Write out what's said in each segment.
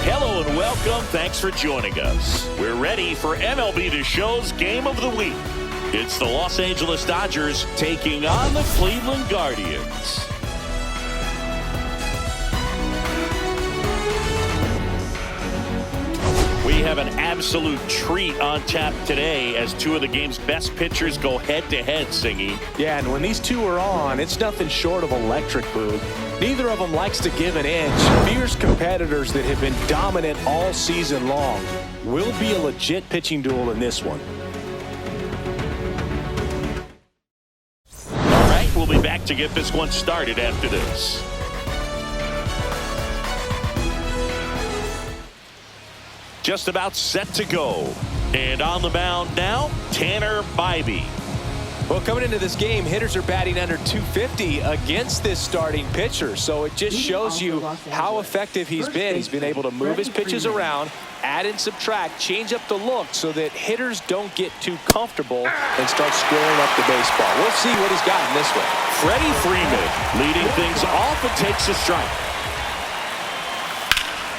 Hello and welcome. Thanks for joining us. We're ready for MLB The Show's Game of the Week. It's the Los Angeles Dodgers taking on the Cleveland Guardians. We have an absolute treat on tap today as two of the game's best pitchers go head-to-head, Singy. Yeah, and when these two are on, it's nothing short of electric, Boog. Neither of them likes to give an inch. Fierce competitors that have been dominant all season long. Will be a legit pitching duel in this one. All right, we'll be back to get this one started after this. Just about set to go. And on the mound now, Tanner Bibee. Well, coming into this game, hitters are batting under 250 against this starting pitcher. So it just shows you how effective he's been. He's been able to move his pitches around, add and subtract, change up the look so that hitters don't get too comfortable and start squaring up the baseball. We'll see what he's got in this one. Freddie Freeman leading things off and takes a strike.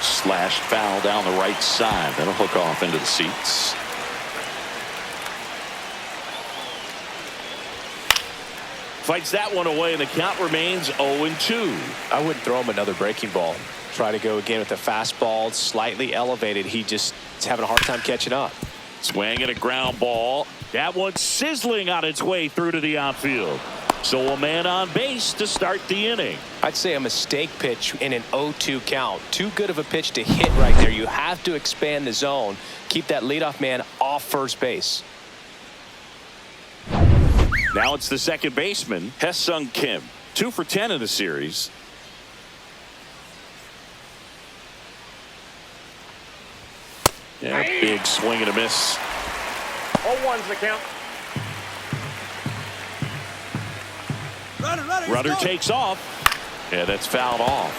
Slash foul down the right side. That'll hook off into the seats. Fights that one away, and the count remains 0-2. I wouldn't throw him another breaking ball. Try to go again with the fastball, slightly elevated. He just is having a hard time catching up. Swing and a ground ball. That one sizzling on its way through to the outfield. So a man on base to start the inning. I'd say a mistake pitch in an 0-2 count. Too good of a pitch to hit right there. You have to expand the zone. Keep that leadoff man off first base. Now it's the second baseman, Ha-Seong Kim. 2 for 10 in the series. Yeah, big swing and a miss. 0-1's the count. Runner takes off. Yeah, that's fouled off.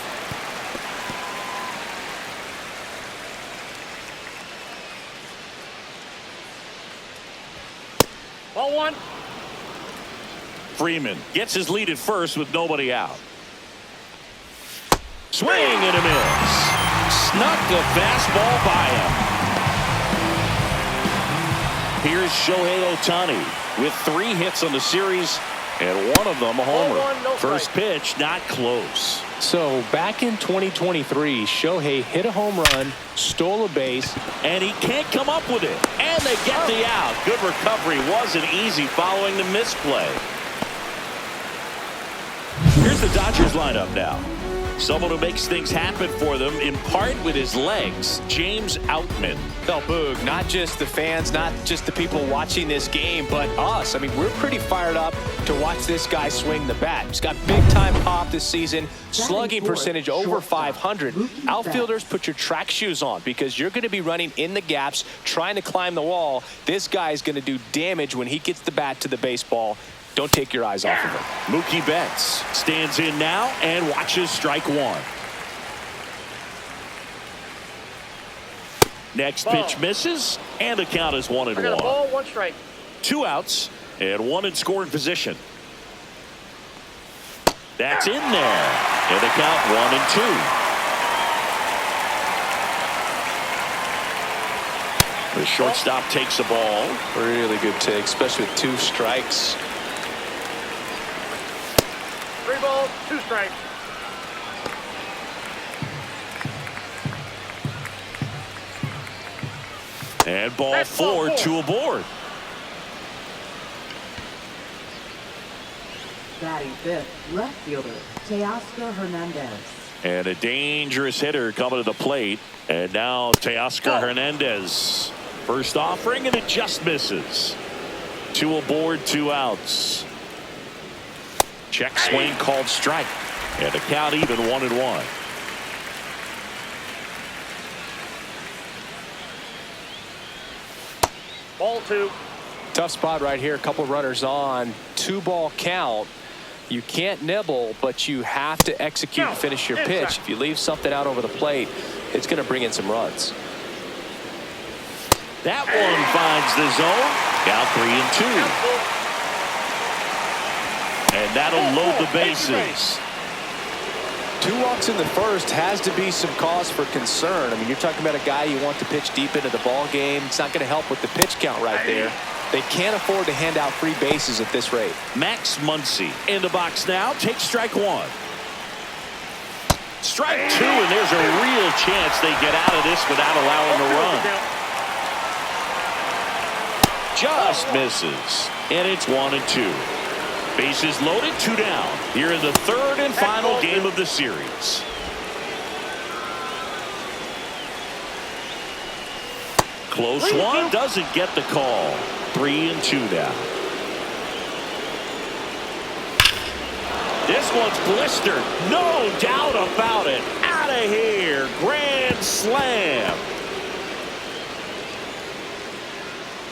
Ball 1. Freeman gets his lead at first with nobody out. Swing and a miss. Snuck the fastball by him. Here's Shohei Ohtani with 3 hits on the series. And one of them a homer. First pitch, not close. So back in 2023, Shohei hit a home run, stole a base, and he can't come up with it. And they get the out. Good recovery. Wasn't easy following the misplay. Here's the Dodgers lineup now. Someone who makes things happen for them, in part with his legs, James Outman. Oh, Boog, not just the fans, not just the people watching this game, but us. I mean, we're pretty fired up to watch this guy swing the bat. He's got big-time pop this season, slugging percentage over 500. Outfielders, put your track shoes on because you're going to be running in the gaps, trying to climb the wall. This guy is going to do damage when he gets the bat to the baseball. Don't take your eyes off of him. Mookie Betts stands in now and watches strike 1. Next pitch misses, and the count is 1-1. I got a ball, 1 strike. 2 outs and 1 in scoring position. That's in there, and the count 1-2. The shortstop takes the ball. Really good take, especially with 2 strikes. 3 balls, 2 strikes. And ball 4, 2 aboard. Batting 5th, left fielder, Teoscar Hernandez. And a dangerous hitter coming to the plate. And now Teoscar Hernandez. First offering, and it just misses. 2 aboard, 2 outs. Check swing called strike. And the count even 1-1. Ball 2. Tough spot right here. A couple runners on. 2-ball count. You can't nibble, but you have to execute and finish your pitch. If you leave something out over the plate, it's going to bring in some runs. That one finds the zone. Now 3-2. And that'll load the bases. 2 walks in the first has to be some cause for concern. I mean, you're talking about a guy you want to pitch deep into the ball game. It's not going to help with the pitch count right there. They can't afford to hand out free bases at this rate. Max Muncy in the box now. Takes strike 1. Strike 2, and there's a real chance they get out of this without allowing a run. Just misses. And it's 1-2. Bases loaded, 2 down. Here in the third and final game of the series. Close one, doesn't get the call. 3-2 now. This one's blistered. No doubt about it. Out of here. Grand slam.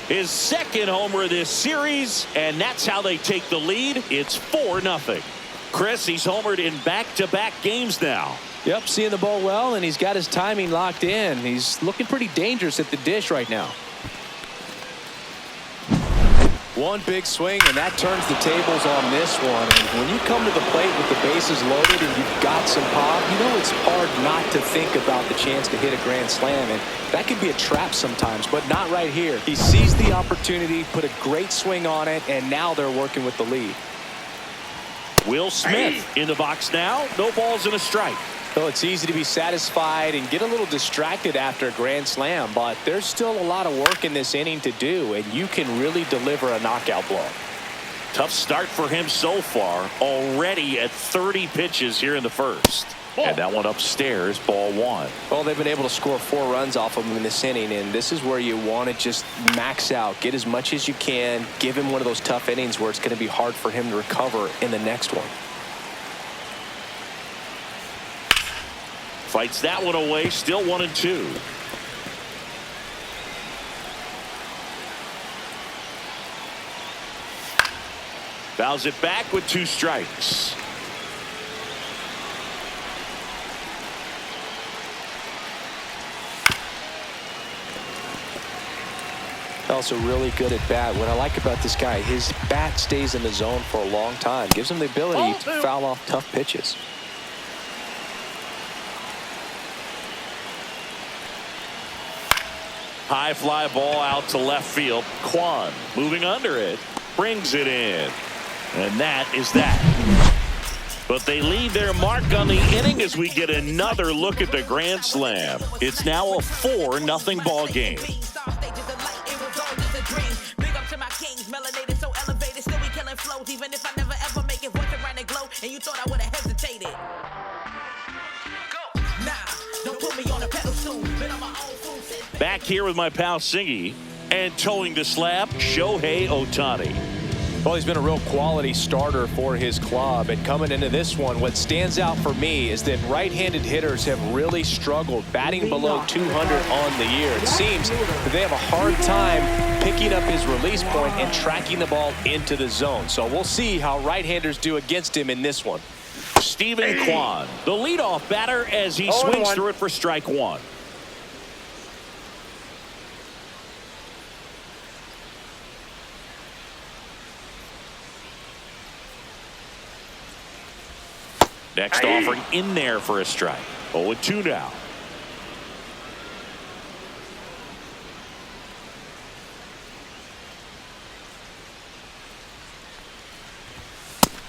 His second homer of this series, and that's how they take the lead. It's 4-0. Chris, he's homered in back-to-back games now. Yep, seeing the ball well, and he's got his timing locked in. He's looking pretty dangerous at the dish right now. One big swing, and that turns the tables on this one. And when you come to the plate with the bases loaded and you've got some pop, you know it's hard not to think about the chance to hit a grand slam. And that could be a trap sometimes, but not right here. He sees the opportunity, put a great swing on it, and now they're working with the lead. Will Smith in the box now. No balls and a strike. So it's easy to be satisfied and get a little distracted after a grand slam, but there's still a lot of work in this inning to do, and you can really deliver a knockout blow. Tough start for him so far. Already at 30 pitches here in the first. And that one upstairs, ball 1. Well, they've been able to score 4 runs off of him in this inning, and this is where you want to just max out, get as much as you can, give him one of those tough innings where it's going to be hard for him to recover in the next one. Fights that one away, still 1-2. Fouls it back with 2 strikes. Also really good at bat. What I like about this guy, his bat stays in the zone for a long time. Gives him the ability to foul off tough pitches. High fly ball out to left field. Kwan moving under it. Brings it in. And that is that. But they leave their mark on the inning as we get another look at the grand slam. It's now a 4-0 ball game. Even if I never ever make it, work around and glow, and you thought I would have hesitated. Go. Nah, don't put me on a pedestal. Been on my own food. Back here with my pal Singy, and towing the slab, Shohei Ohtani. Well, he's been a real quality starter for his club, and coming into this one, what stands out for me is that right-handed hitters have really struggled batting below 200 on the year. It seems that they have a hard time picking up his release point and tracking the ball into the zone. So we'll see how right-handers do against him in this one. Stephen Kwan, the leadoff batter as he swings through it for strike 1. Next offering in there for a strike. 0-2 now.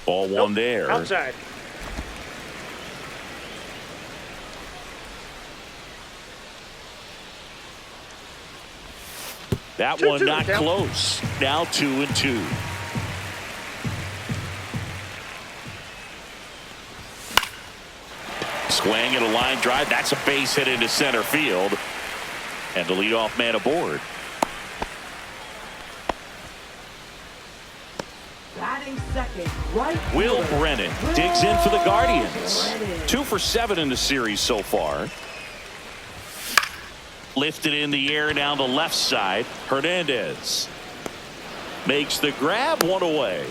Ball 1 there. Outside. That one not close. Now 2-2. Swing and a line drive. That's a base hit into center field. And the leadoff man aboard. Batting second, right. Will Brennan digs in for the Guardians. 2 for 7 in the series so far. Lifted in the air down the left side. Hernandez makes the grab, 1 away.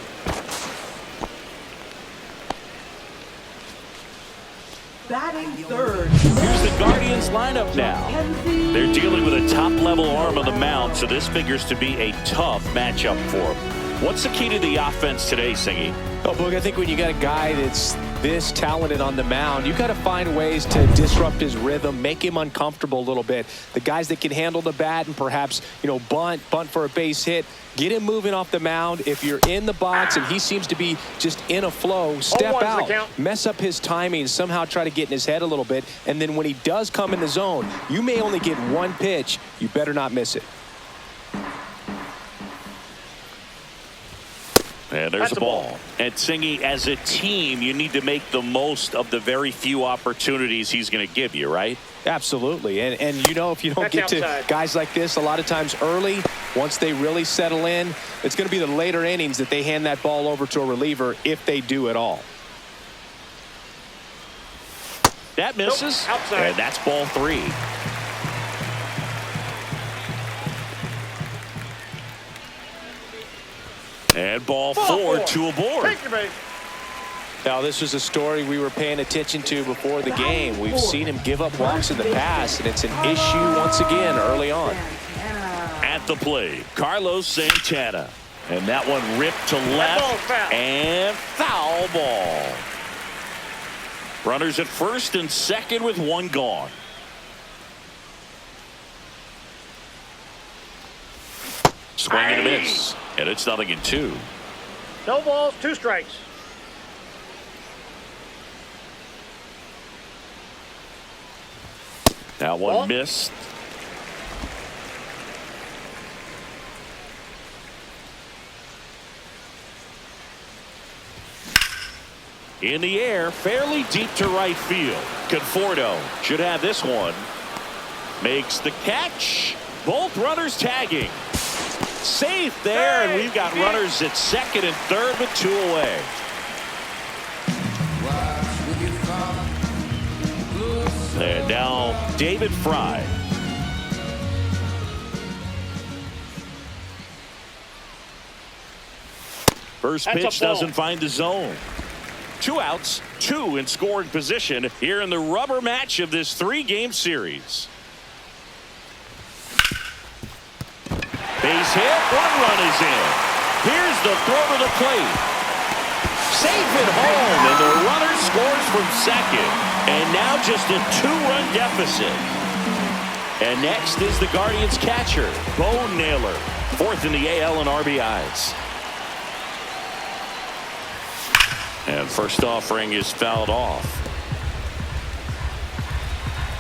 Batting third. Here's the Guardians lineup now. They're dealing with a top-level arm on the mound, so this figures to be a tough matchup for them. What's the key to the offense today, Singy? Oh, Boog, I think when you got a guy that's this talented on the mound, you got to find ways to disrupt his rhythm, make him uncomfortable a little bit. The guys that can handle the bat and perhaps, bunt for a base hit, get him moving off the mound. If you're in the box and he seems to be just in a flow, step out, mess up his timing, somehow try to get in his head a little bit. And then when he does come in the zone, you may only get one pitch. You better not miss it. And there's a ball. And Singy, as a team, you need to make the most of the very few opportunities he's going to give you, right? Absolutely. And if you don't get to guys like this a lot of times early, once they really settle in, it's going to be the later innings that they hand that ball over to a reliever if they do at all. That misses. Nope, and that's ball 3. And ball 4, 2 aboard. Take your base. Now, this was a story we were paying attention to before the game. We've seen him give up walks in the past, and it's an issue once again early on. At the plate, Carlos Santana. And that one ripped to left. And foul ball. Runners at first and second with 1 gone. Swing and a miss. And it's 0-2. No balls, 2 strikes. That one missed. In the air, fairly deep to right field. Conforto should have this one. Makes the catch. Both runners tagging. Safe there, and we've got runners at second and third with 2 away. And now David Fry. First pitch doesn't find the zone. 2 outs, 2 in scoring position here in the rubber match of this 3-game series. Base hit, 1 run is in. Here's the throw to the plate. Safe at home, and the runner scores from second. And now just a 2-run deficit. And next is the Guardians catcher, Bo Naylor, 4th in the AL in RBIs. And first offering is fouled off.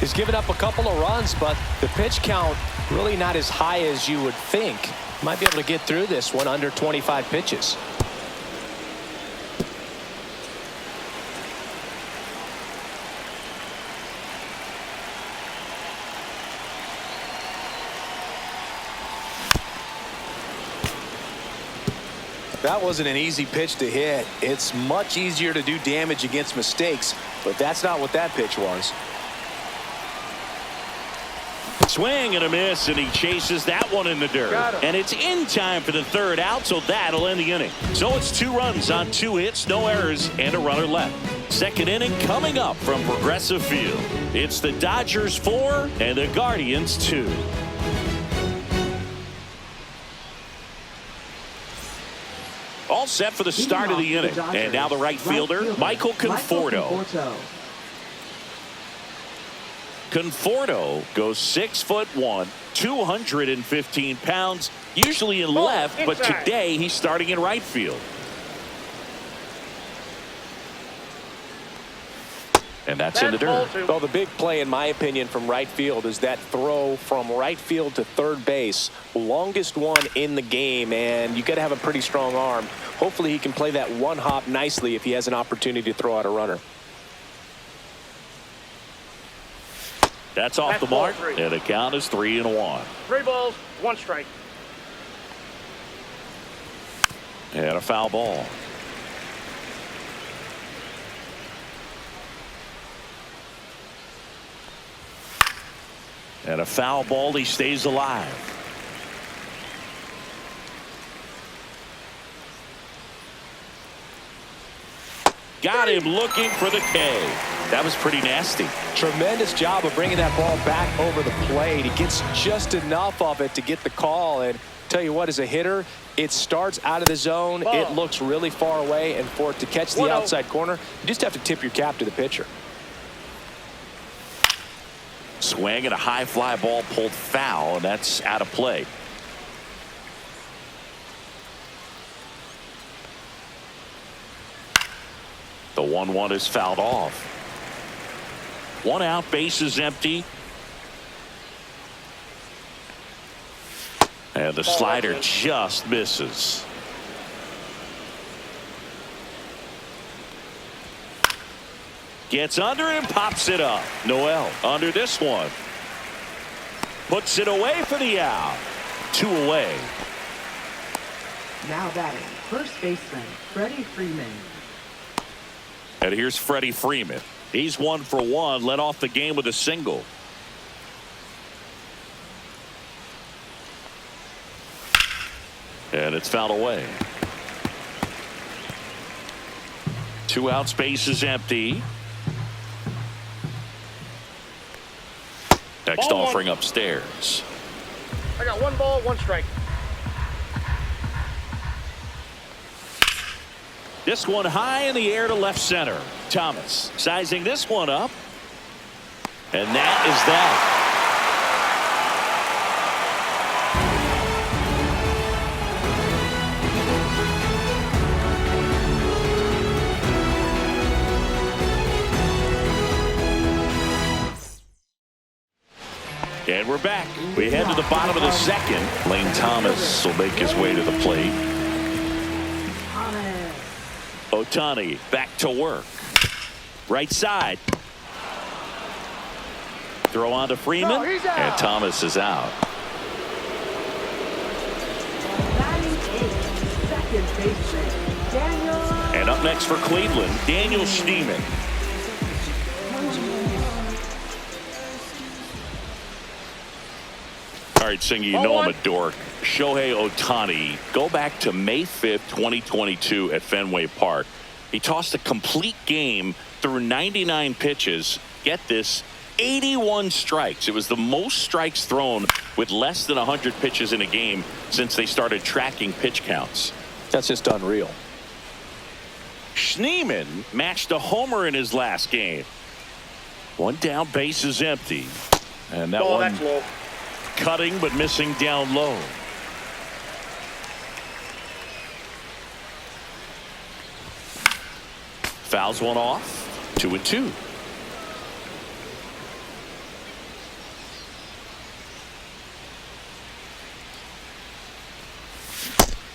He's given up a couple of runs, but the pitch count really not as high as you would think. Might be able to get through this one under 25 pitches. That wasn't an easy pitch to hit. It's much easier to do damage against mistakes, but that's not what that pitch was. Swing and a miss, and he chases that one in the dirt. And it's in time for the 3rd out, so that'll end the inning. So it's 2 runs on 2 hits, no errors, and a runner left. 2nd inning coming up from Progressive Field. It's the Dodgers 4 and the Guardians 2. All set for the start of the inning. And now the right fielder, Michael Conforto. Conforto goes 6'1", 215 pounds, usually in left, but today he's starting in right field. And that's in the dirt. Well, the big play, in my opinion, from right field is that throw from right field to third base. Longest one in the game, and you got to have a pretty strong arm. Hopefully he can play that 1 hop nicely if he has an opportunity to throw out a runner. That's off the mark, and the count is 3-1. 3 balls, 1 strike. And a foul ball. And a foul ball, he stays alive. Got him looking for the K. That was pretty nasty. Tremendous job of bringing that ball back over the plate. He gets just enough of it to get the call, and Tell you what, as a hitter, it starts out of the zone. Ball. It looks really far away, and for it to catch the 1-0. outside corner, you just have to tip your cap to the pitcher. Swing and a high fly ball pulled foul, and that's out of play. The 1-1 is fouled off. 1 out, base is empty. And the slider just misses. Gets under and pops it up. Noel under this one. Puts it away for the out. 2 away. Now batting, first baseman, Freddie Freeman. And here's Freddie Freeman. He's 1 for 1, led off the game with a single. And it's fouled away. 2 outs, base is empty. Next Ball 1. offering upstairs. I got 1 ball, 1 strike. This one high in the air to left center. Thomas sizing this one up. And that is that. And we're back. We head to the bottom of the second. Lane Thomas will make his way to the plate. Ohtani back to work. Right side. Throw on to Freeman. No, he's out. And Thomas is out. Batting eighth, second baseman, Daniel. And up next for Cleveland, Daniel Schneemann. All right, Singy, you know I'm a dork. Shohei Ohtani, go back to May 5th, 2022 at Fenway Park. He tossed a complete game through 99 pitches. Get this, 81 strikes. It was the most strikes thrown with less than 100 pitches in a game since they started tracking pitch counts. That's just unreal. Schneemann matched a homer in his last game. 1 down, base is empty. And that Oh, one that's low. cutting but missing down low. Fouls one off. 2-2.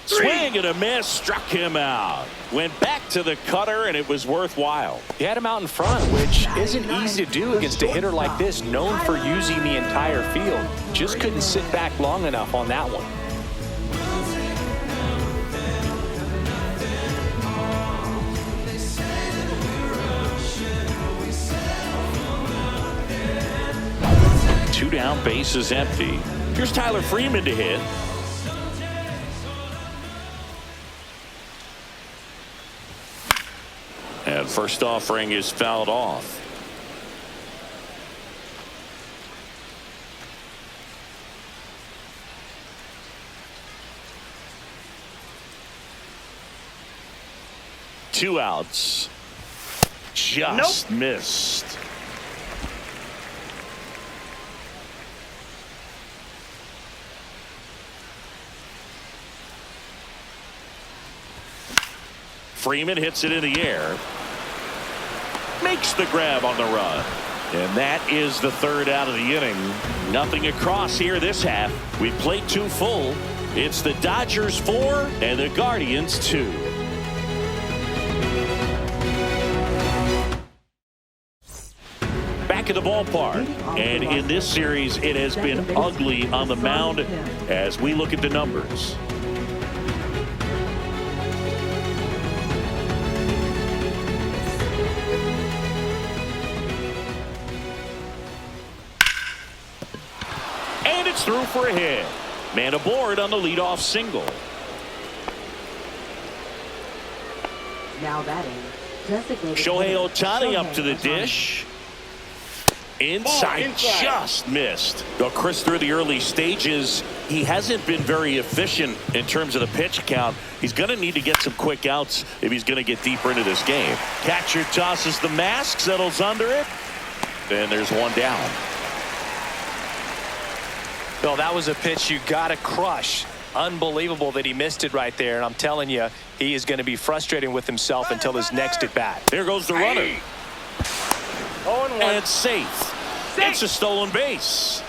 Swing and a miss, struck him out. Went back to the cutter, and it was worthwhile. He had him out in front, which isn't easy to do against a hitter like this, known for using the entire field. Just couldn't sit back long enough on that one. Two down, base is empty. Here's Tyler Freeman to hit. And first offering is fouled off. Two outs. Just missed. Freeman hits it in the air. Makes the grab on the run. And that is the third out of the inning. Nothing across here this half. We played 2 full. It's the Dodgers 4 and the Guardians 2. Back at the ballpark. And in this series, it has been ugly on the mound as we look at the numbers. And it's through for a hit. Man aboard on the leadoff single. Now batting, designated Shohei hitter, Ohtani up Shohei to the Ohtani. dish. Inside, just missed. Well, Chris, through the early stages, he hasn't been very efficient in terms of the pitch count. He's going to need to get some quick outs if he's going to get deeper into this game. Catcher tosses the mask, settles under it, and there's one down. Well, that was a pitch you got to crush. Unbelievable that he missed it right there, and I'm telling you, he is going to be frustrating with himself until his next at bat. There goes the runner. 0-1. And it's safe. It's a stolen base.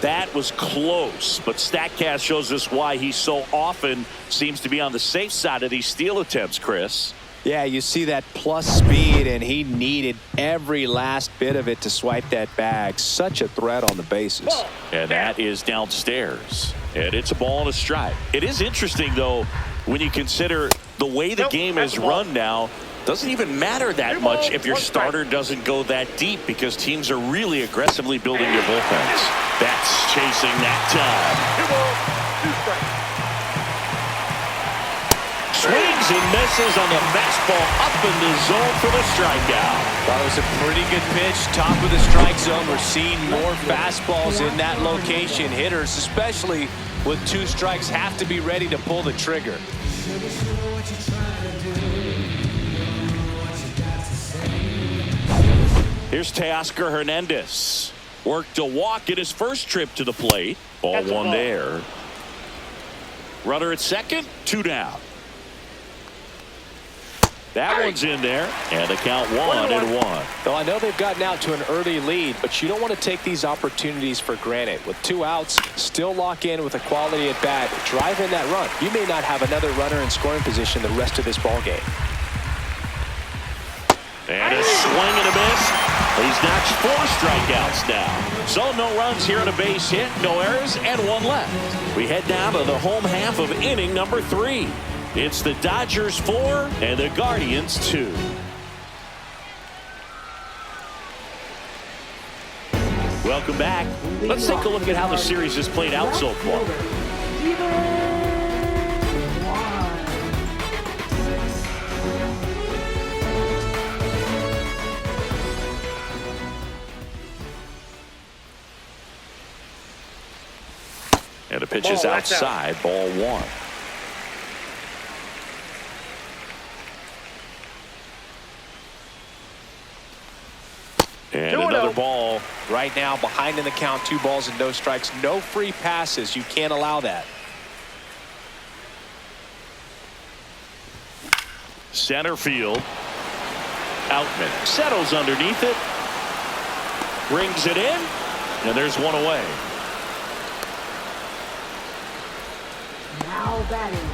That was close, but StatCast shows us why he so often seems to be on the safe side of these steal attempts, Chris. Yeah, you see that plus speed, and he needed every last bit of it to swipe that bag. Such a threat on the bases. And that is downstairs. And it's a ball and a strike. It is interesting, though, when you consider the way the game is run now. Doesn't even matter that much if your starter doesn't go that deep, because teams are really aggressively building their bullpens. That's chasing that time. 2 balls, 2 strikes. Swings and misses on the fastball up in the zone for the strikeout. That was a pretty good pitch. Top of the strike zone. We're seeing more fastballs in that location. Hitters, especially with 2 strikes, have to be ready to pull the trigger. Here's Teoscar Hernandez. Worked a walk in his first trip to the plate. Ball That's a one ball. there. Runner at second, 2 down. That one's in there, and the count 1-1. Well, I know they've gotten out to an early lead, but you don't want to take these opportunities for granted. With 2 outs, still lock in with a quality at bat, drive in that run. You may not have another runner in scoring position the rest of this ball game. And a swing and a miss. He's notched 4 strikeouts now. So no runs here on a base hit, no errors, and 1 left. We head down to the home half of inning number 3. It's the Dodgers 4 and the Guardians 2. Welcome back. Let's take a look at how the series has played out so far. And the pitch is outside, ball 1. And another ball. Right now, behind in the count, 2 balls and no strikes. No free passes. You can't allow that. Center field. Outman settles underneath it. Brings it in. And there's one away. Now batting,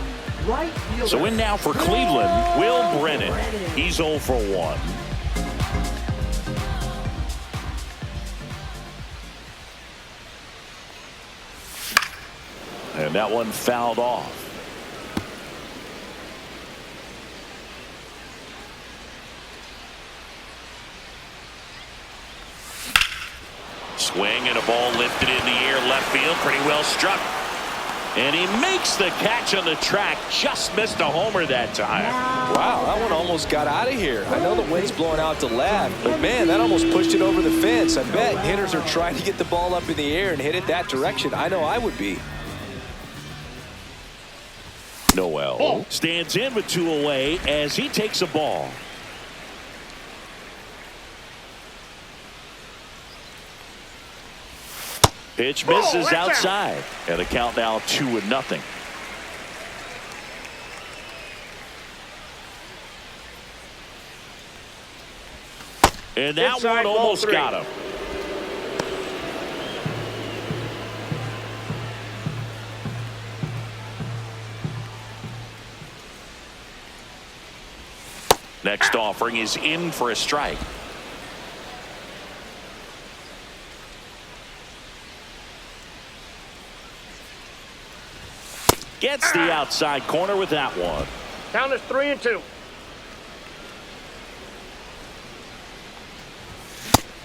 right fielder. So in now for Cleveland, Will Brennan. He's 0 for 1. And that one fouled off. Swing and a ball lifted in the air, left field, pretty well struck. And he makes the catch on the track. Just missed a homer that time. Wow, that one almost got out of here. I know the wind's blowing out to left, but man, that almost pushed it over the fence. I bet hitters are trying to get the ball up in the air and hit it that direction. I know I would be. Noel stands in with 2 away as he takes a ball. Pitch misses outside, and the count now 2-0. And that Inside, one almost ball 3. got him. Next offering is in for a strike. Gets the outside corner with that one. Count is 3-2.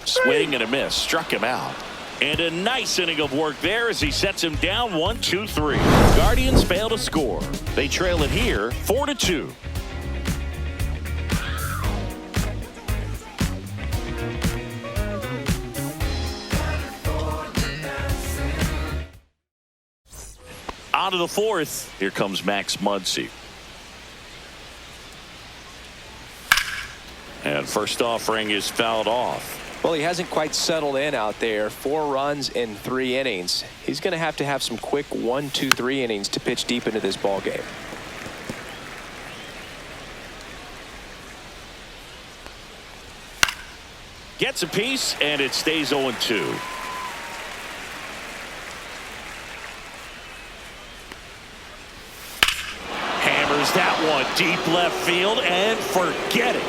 Swing and a miss. Struck him out. And a nice inning of work there as he sets him down 1-2-3. Guardians fail to score. They trail it here 4-2. On to the fourth. Here comes Max Muncy. And first offering is fouled off. Well, he hasn't quite settled in out there. 4 runs in 3 innings. He's going to have some quick 1, 2, 3 innings to pitch deep into this ball game. Gets a piece, and it stays 0-2. Hammers that one deep left field, and forget it.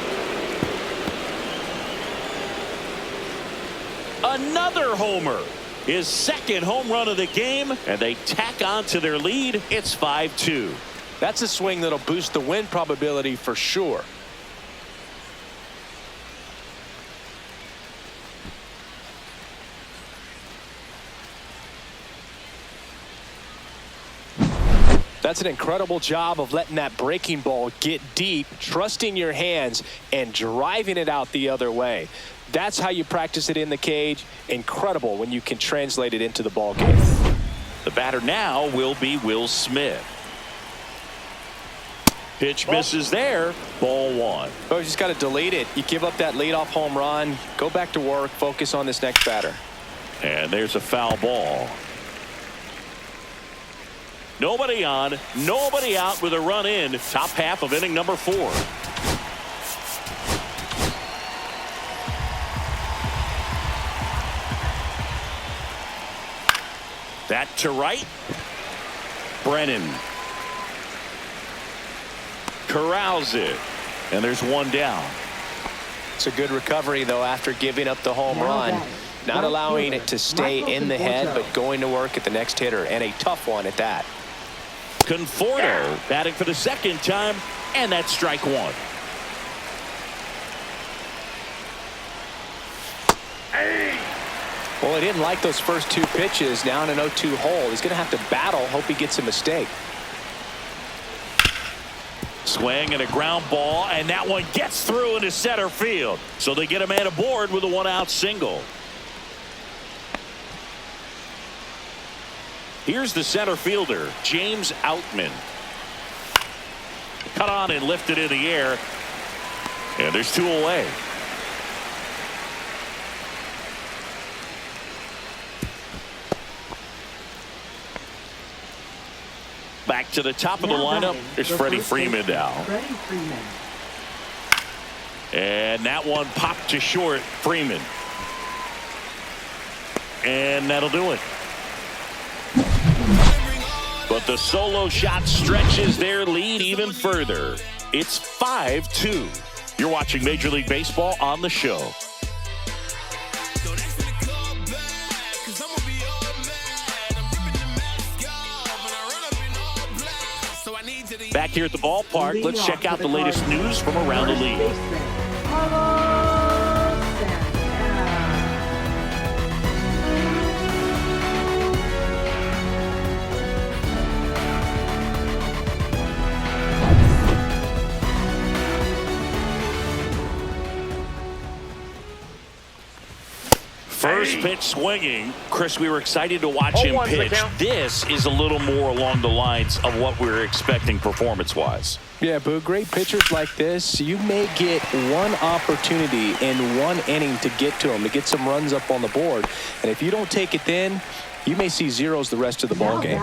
Another homer. His second home run of the game, and they tack on to their lead. It's 5-2. That's a swing that'll boost the win probability for sure. That's an incredible job of letting that breaking ball get deep, trusting your hands, and driving it out the other way. That's how you practice it in the cage. Incredible when you can translate it into the ball game. The batter now will be Will Smith. Pitch misses there. Ball 1. Oh, you just got to delete it. You give up that leadoff home run. Go back to work. Focus on this next batter. And there's a foul ball. Nobody on, nobody out with a run in. Top half of inning number 4. That to right. Brennan corrals it, and there's one down. It's a good recovery, though, after giving up the home run. Not allowing it to stay in the head, but going to work at the next hitter, and a tough one at that. Conforto batting for the second time, and that's strike 1. Well, he didn't like those first 2 pitches. Now in an 0-2 hole. He's going to have to battle. Hope he gets a mistake. Swing and a ground ball, and that one gets through into center field. So they get a man aboard with a 1-out single. Here's the center fielder, James Outman. Cut on and lifted in the air. And there's 2 away. Back to the top of the lineup. There's Freddie Freeman now. Freddie Freeman. And that one popped to short. Freeman. And that'll do it. But the solo shot stretches their lead even further. It's 5-2. You're watching Major League Baseball on the show. Back here at the ballpark, let's check out the latest news from around the league. First pitch swinging. Chris, we were excited to watch him pitch. This is a little more along the lines of what we were expecting performance-wise. Yeah, Boo, great pitchers like this, you may get one opportunity in one inning to get to them, to get some runs up on the board. And if you don't take it then, you may see zeros the rest of the ball game.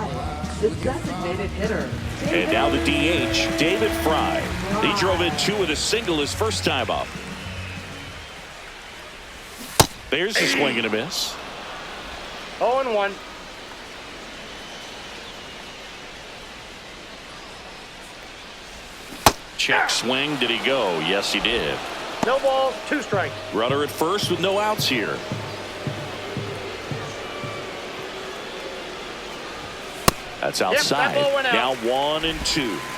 The designated hitter. And now the DH, David Fry. He drove in 2 with a single his first time up. There's the swing and a miss. 0-1. Check swing. Did he go? Yes, he did. No balls, 2 strikes. Runner at first with no outs here. That's outside. That ball went now out. 1-2.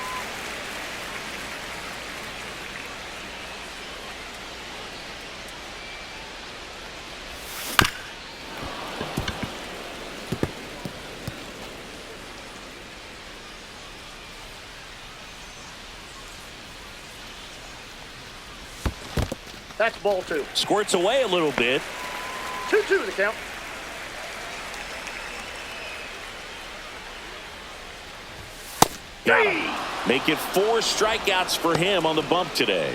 That's ball 2. Squirts away a little bit. 2-2 the count. Got him. Make it 4 strikeouts for him on the bump today.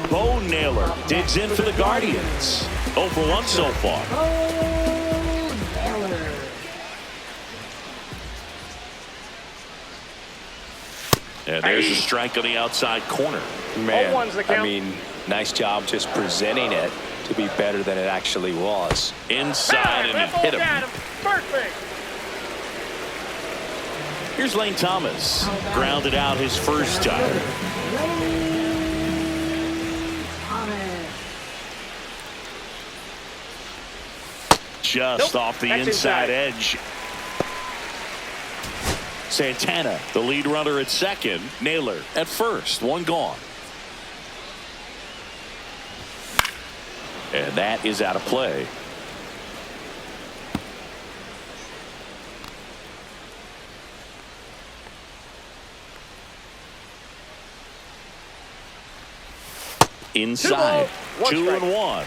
Bo Naylor digs in for the Guardians. 0 for 1 so far. And there's a strike on the outside corner. Man, 0-1's the count. I mean, nice job just presenting it to be better than it actually was. Inside and it hit him. Perfect. Here's Lane Thomas. Grounded out his first time. Just off the That's inside inside. edge. Santana, the lead runner at second. Naylor at first. 1 gone. And that is out of play. Inside. 1 2 strike. and 1.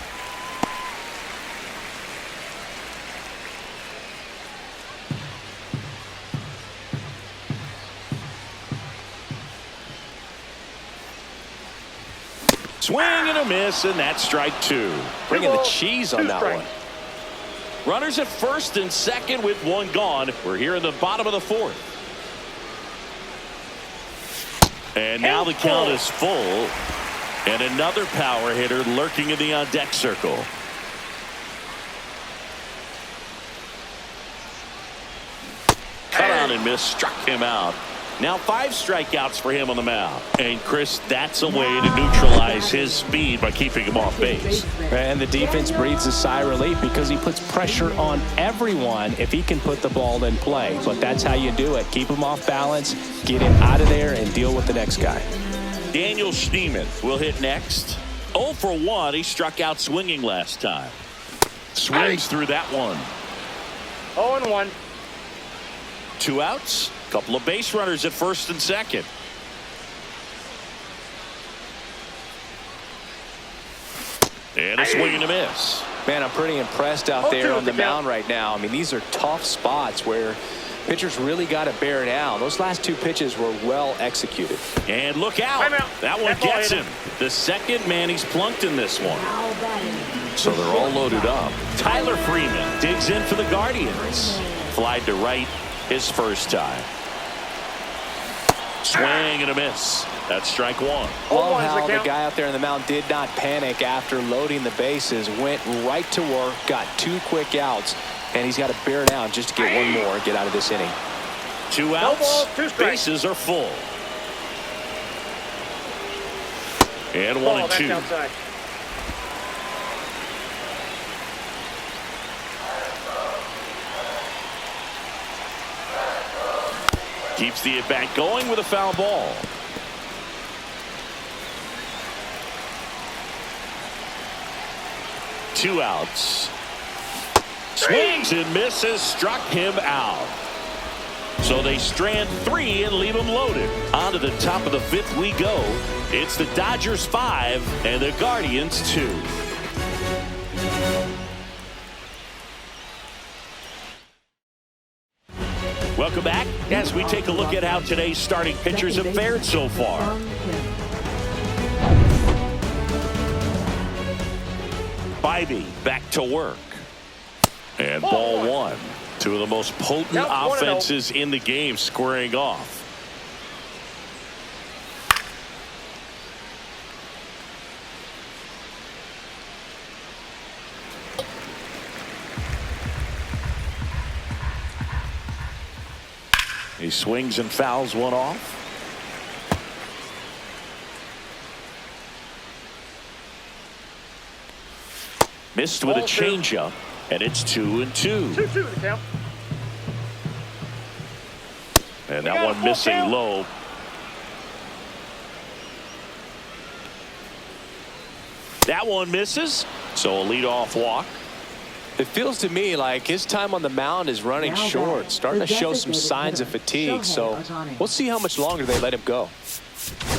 Swing and a miss, and that's strike 2. Bringing the balls, cheese 2 on that strikes. one. Runners at first and second with 1 gone. We're here in the bottom of the 4th. And now the count is full. And another power hitter lurking in the on-deck circle. Cut on and miss, struck him out. Now 5 strikeouts for him on the mound. And Chris, that's a way to neutralize his speed by keeping him off base. And the defense breathes a sigh of relief because he puts pressure on everyone if he can put the ball in play. But that's how you do it. Keep him off balance, get him out of there, and deal with the next guy. Daniel Schneemann will hit next. 0 for 1. He struck out swinging last time. Swings through that one. 0-1. 2 outs. Couple of base runners at first and second. And a swing and a miss. Man, I'm pretty impressed out there 0-2 on the the count. mound right now. I mean, these are tough spots where pitchers really got to bear down. Those last 2 pitches were well executed. And look out. Timeout. That one That ball gets hit him. The second man he's plunked in this one. So they're all loaded up. Tyler Freeman digs in for the Guardians. Flied to right his first time. Swing and a miss. That's strike 1. Love 0-1's how the the count. guy out there in the mound did not panic after loading the bases, went right to work, got 2 quick outs, and he's got to bear down just to get 1 more and get out of this inning. 2 outs. balls, 2 strikes. Bases are full. And 1 Ball, and that's 2. outside. Keeps the at-bat going with a foul ball. Two outs. Swings and misses, struck him out. So they strand 3 and leave him loaded. On to the top of the 5th we go. It's the Dodgers 5 and the Guardians 2. Welcome back as we take a look at how today's starting pitchers have fared so far. Bybee back to work. And ball 1. 2 of the most potent Yep, 1-0. offenses in the game squaring off. He swings and fouls one off. Missed with a Ball 2. changeup, and it's 2 and 2. 2-2 the count. And We that got a one full missing count. low. That one misses, so a leadoff walk. It feels to me like his time on the mound is running Now short, back, starting the to show some designated signs of hitter, fatigue. So Shohei Ohtani. we'll see how much longer they let him go.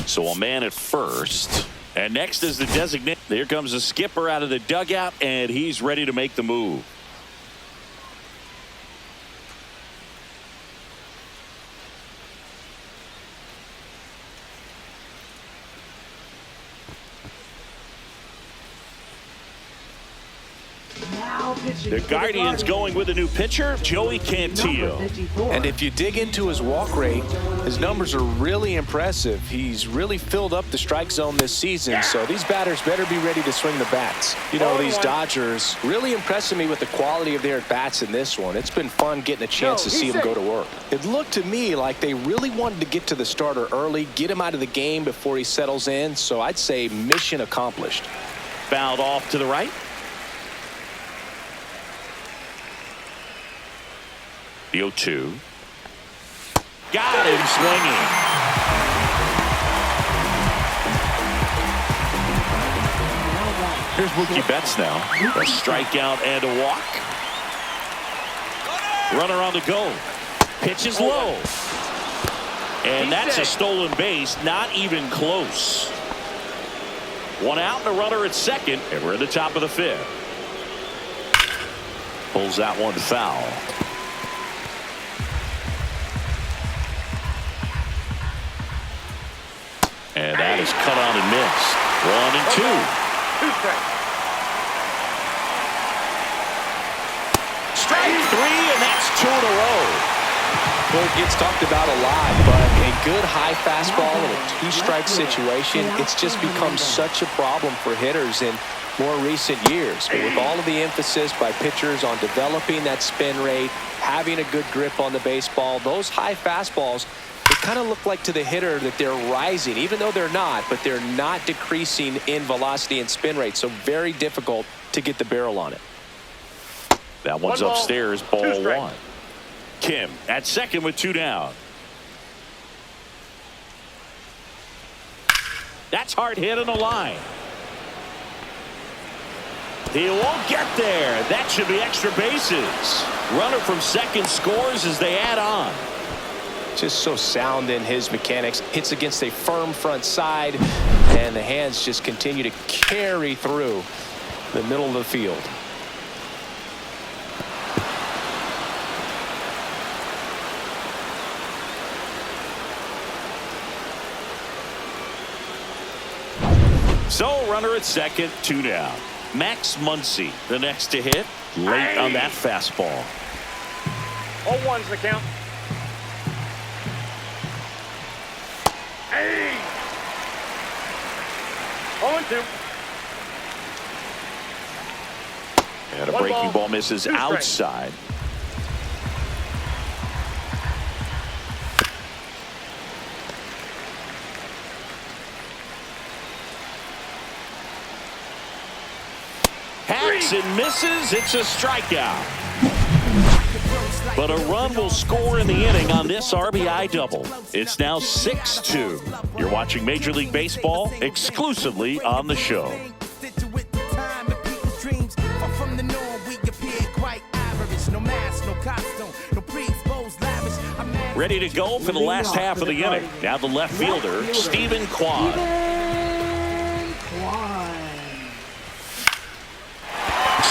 So a man at first. And next is the designate. Here comes the skipper out of the dugout, and he's ready to make the move. The Guardians going with a new pitcher, Joey Cantillo. And if you dig into his walk rate, his numbers are really impressive. He's really filled up the strike zone this season, so these batters better be ready to swing the bats. You know, these Dodgers really impressing me with the quality of their at-bats in this one. It's been fun getting a chance to see them go to work. It looked to me like they really wanted to get to the starter early, get him out of the game before he settles in, so I'd say mission accomplished. Fouled off to the right. The 0-2. Got him swinging. Here's Mookie Betts now. A strikeout and a walk. Runner on the go. Pitch is low. And that's a stolen base. Not even close. One out and a runner at second. And we're in the top of the fifth. Pulls that one foul. And that is cut on and missed. 1-2. Strike three, and that's 2 in a row. Well, it gets talked about a lot, but a good high fastball in a two-strike situation, it's just become such a problem for hitters in more recent years. But with all of the emphasis by pitchers on developing that spin rate, having a good grip on the baseball, those high fastballs, it kind of look like to the hitter that they're rising, even though they're not, but they're not decreasing in velocity and spin rate. So very difficult to get the barrel on it. That one's upstairs, ball 1. Kim at second with 2 down. That's hard hit on the line. He won't get there. That should be extra bases. Runner from second scores as they add on. Just so sound in his mechanics. Hits against a firm front side, and the hands just continue to carry through the middle of the field. So runner at second, 2 down. Max Muncy the next to hit, late on that fastball. 0-1's the count. Hey! 0-2. And a breaking ball misses outside. Hacks and misses. It's a strikeout. But a run will score in the inning on this RBI double. It's now 6-2. You're watching Major League Baseball exclusively on the show. Ready to go for the last half of the inning. Now the left fielder, Stephen Kwan.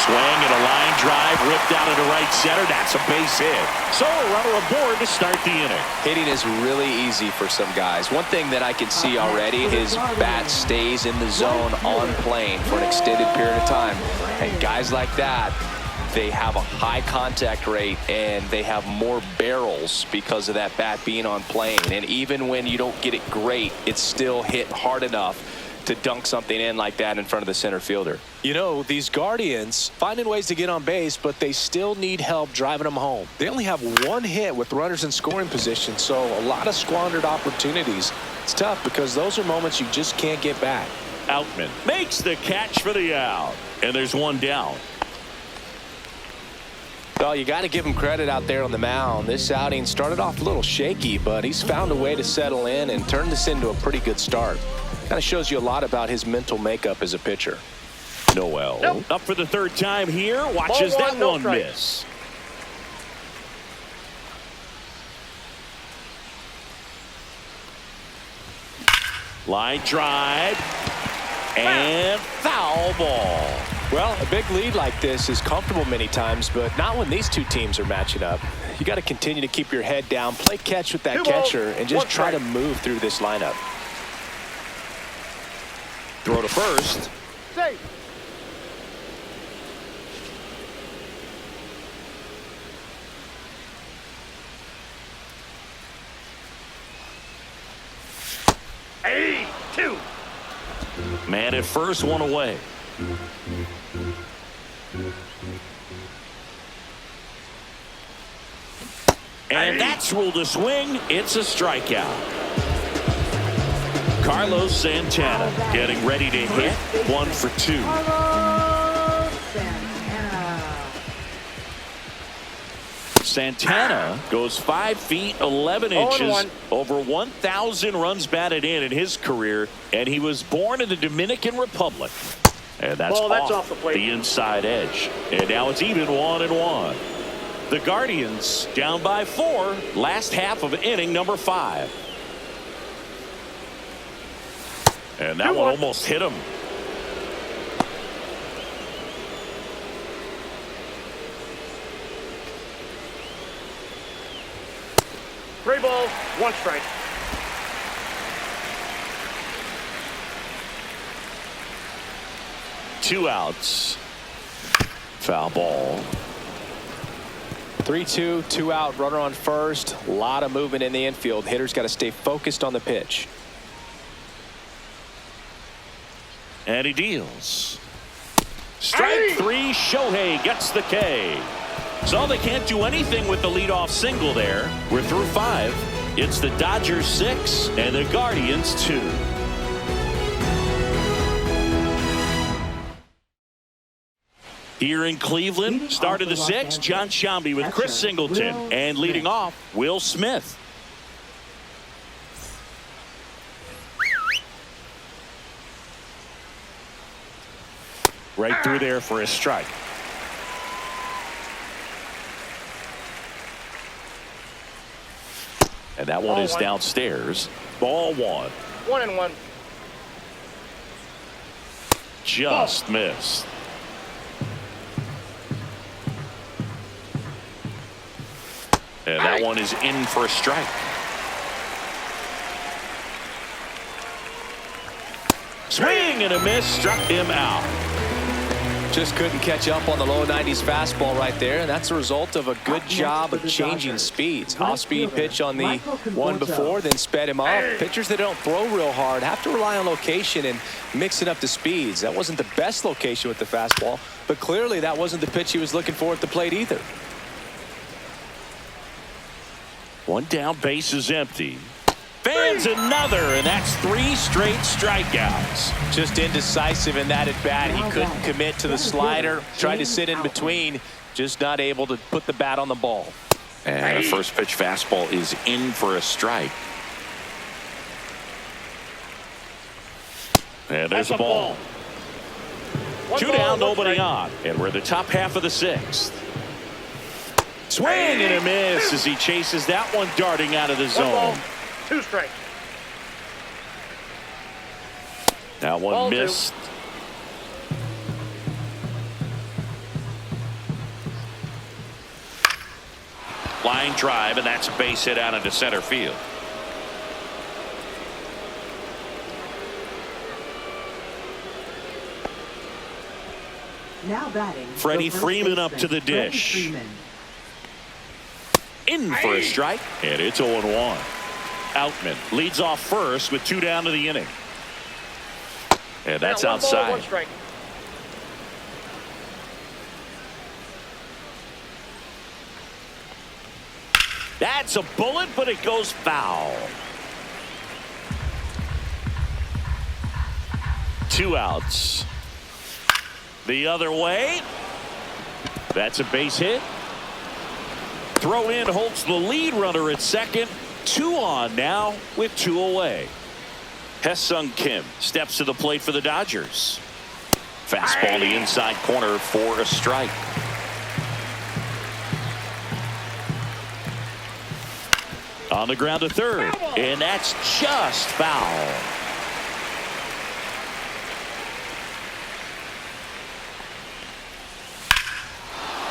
Swing and a line drive ripped out into right center. That's a base hit. So a runner aboard to start the inning. Hitting is really easy for some guys. One thing that I can see already, his bat stays in the zone on plane for an extended period of time. And guys like that, they have a high contact rate and they have more barrels because of that bat being on plane. And even when you don't get it great, it's still hit hard enough to dunk something in like that in front of the center fielder. You know, these Guardians finding ways to get on base, but they still need help driving them home. They only have 1 hit with runners in scoring position, so a lot of squandered opportunities. It's tough because those are moments you just can't get back. Outman makes the catch for the out, and there's 1 down. Well, you got to give him credit out there on the mound. This outing started off a little shaky, but he's found a way to settle in and turn this into a pretty good start. Kind of shows you a lot about his mental makeup as a pitcher. Noel up for the 3rd time here. Watches that one miss. Line drive and foul ball. Well, a big lead like this is comfortable many times, but not when these two teams are matching up. You got to continue to keep your head down, play catch with that catcher, and just try to move through this lineup. Throw to first. Safe. Hey, 2. Man at first, one away. And that's ruled a swing. It's a strikeout. Carlos Santana getting ready to hit. 1 for 2. Carlos Santana. Santana goes 5 feet 11 inches, 0-1. over 1,000 runs batted in his career, and he was born in the Dominican Republic. And that's, off the plate. the inside edge. And now it's even 1-1. The Guardians down by 4, last half of inning number 5. And that one almost hit him. Three balls, 1 strike. Two outs. Foul ball. 3-2, 2 out, runner on first. A lot of movement in the infield. Hitter's got to stay focused on the pitch. And he deals. Strike 3, Shohei gets the K. So they can't do anything with the leadoff single there. We're through 5. It's the Dodgers 6 and the Guardians 2. Here in Cleveland, start of the 6th, John Sciambi with Chris Singleton, and leading off, Will Smith. Right through there for a strike. And that one is downstairs. Ball 1. 1-1. Just missed. And that one is in for a strike. Swing and a miss, struck him out. Just couldn't catch up on the low 90s fastball right there, and that's a result of a good job of changing speeds. Off-speed pitch on the one before, then sped him off. Pitchers that don't throw real hard have to rely on location and mix it up to speeds. That wasn't the best location with the fastball, but clearly that wasn't the pitch he was looking for at the plate either. One down, base is empty. Fans another, and that's 3 straight strikeouts. Just indecisive in that at bat. He couldn't commit to the slider, tried to sit in between, just not able to put the bat on the ball. And a first pitch fastball is in for a strike. And there's a ball. 2 down, nobody on. And we're the top half of the 6th. Swing and a miss as he chases that one darting out of the zone. 2 strikes. That one Ball 2. missed. Line drive, and that's a base hit out into center field. Now batting. Freddie the first Freeman up to baseman, the dish. Freddie Freeman. In for a strike, and it's 0-1. Outman leads off first with 2 down to the inning. And that's Now, 1 ball, outside. 1 strike. That's a bullet, but it goes foul. 2 outs. The other way. That's a base hit. Throw in holds the lead runner at second. 2 on now with 2 away. Hesung Kim steps to the plate for the Dodgers. Fastball the inside corner for a strike. On the ground to third, and that's just foul.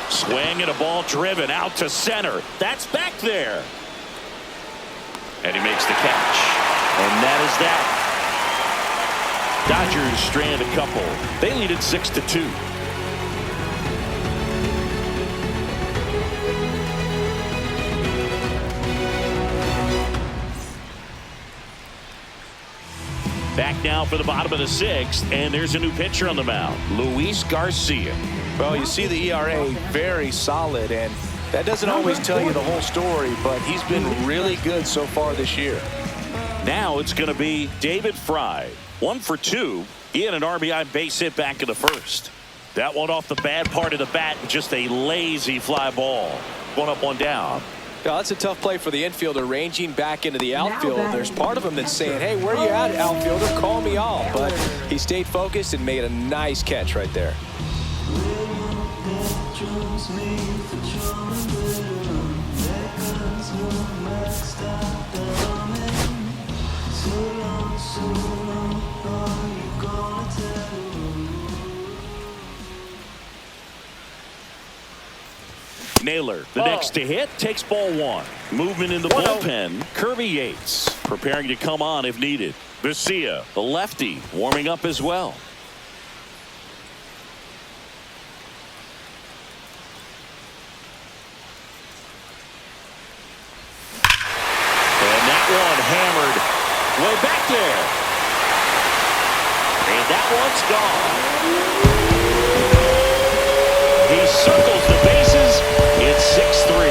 Swing and a ball driven out to center. That's back there. And he makes the catch. And that is that. Dodgers strand a couple. They lead it 6-2. Back now for the bottom of the 6th, and there's a new pitcher on the mound, Luis Garcia. Well, you see the ERA very solid, and that doesn't always tell you the whole story, but he's been really good so far this year. Now it's going to be David Fry. 1 for 2. He had an RBI base hit back in the 1st. That one off the bad part of the bat, just a lazy fly ball. 1 up, 1 down. Yeah, that's a tough play for the infielder, ranging back into the outfield. There's part of him that's saying, hey, where you at, outfielder? Call me off. But he stayed focused and made a nice catch right there. Naylor, the next to hit, takes ball 1. Movement in the bullpen. Kirby Yates preparing to come on if needed. Garcia, the lefty, warming up as well. And that one hammered way back there. And that one's gone. He circles the bases. It's 6-3.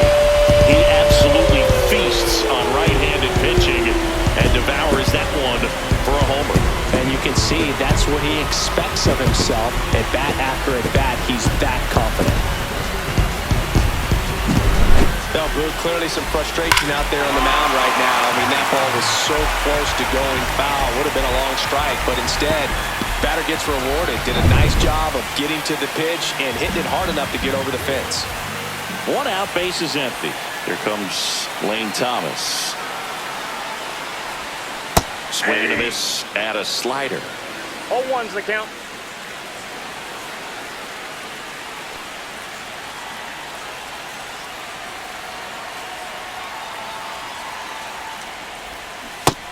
He absolutely feasts on right-handed pitching and devours that one for a homer. And you can see that's what he expects of himself. At bat after at bat, he's that confident. Now, Boog, clearly some frustration out there on the mound right now. I mean, that ball was so close to going foul. Would have been a long strike, but instead, batter gets rewarded. Did a nice job of getting to the pitch and hitting it hard enough to get over the fence. 1 out, base is empty. Here comes Lane Thomas. Swing and a miss at a slider. 0-1's the count.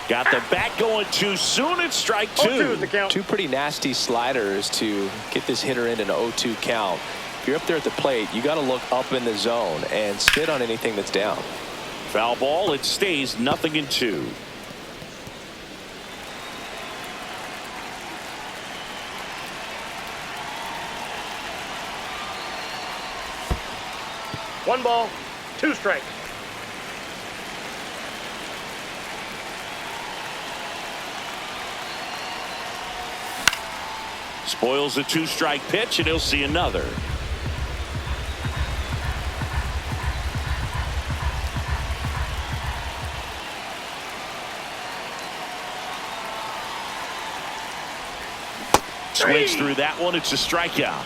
Got the bat going too soon. It's strike 2. 0-2's the count. 2 pretty nasty sliders to get this hitter in an 0-2 count. If you're up there at the plate, you got to look up in the zone and spit on anything that's down. Foul ball. It stays 0-2. One ball, 2 strikes. Spoils a 2-strike pitch, and he'll see another. Swings through that one. It's a strikeout.